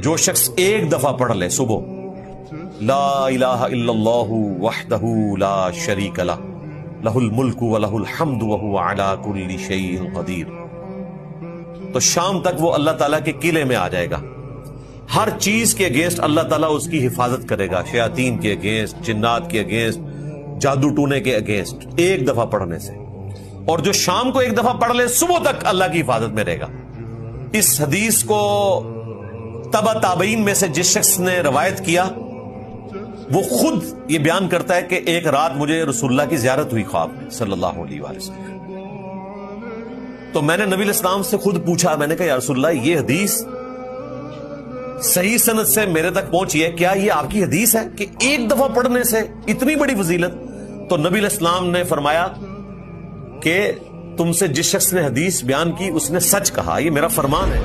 جو شخص ایک دفعہ پڑھ لے صبح لا الہ الا اللہ وحدہ لا شریک لہ لہ الملک ولہ الحمد وہو علی کل شیء قدیر، تو شام تک وہ اللہ تعالیٰ کے قلعے میں آ جائے گا. ہر چیز کے اگینسٹ اللہ تعالیٰ اس کی حفاظت کرے گا، شیاطین کے اگینسٹ، جنات کے اگینسٹ، جادو ٹونے کے اگینسٹ، ایک دفعہ پڑھنے سے. اور جو شام کو ایک دفعہ پڑھ لے صبح تک اللہ کی حفاظت میں رہے گا. اس حدیث کو تبع تابعین میں سے جس شخص نے روایت کیا وہ خود یہ بیان کرتا ہے کہ ایک رات مجھے رسول اللہ کی زیارت ہوئی خواب میں صلی اللہ علیہ وآلہ وسلم. تو میں نے نبی علیہ السلام سے خود پوچھا، میں نے کہا یا رسول اللہ یہ حدیث صحیح سند سے میرے تک پہنچی ہے، کیا یہ آپ کی حدیث ہے کہ ایک دفعہ پڑھنے سے اتنی بڑی فضیلت؟ تو نبی علیہ السلام نے فرمایا کہ تم سے جس شخص نے حدیث بیان کی اس نے سچ کہا، یہ میرا فرمان ہے.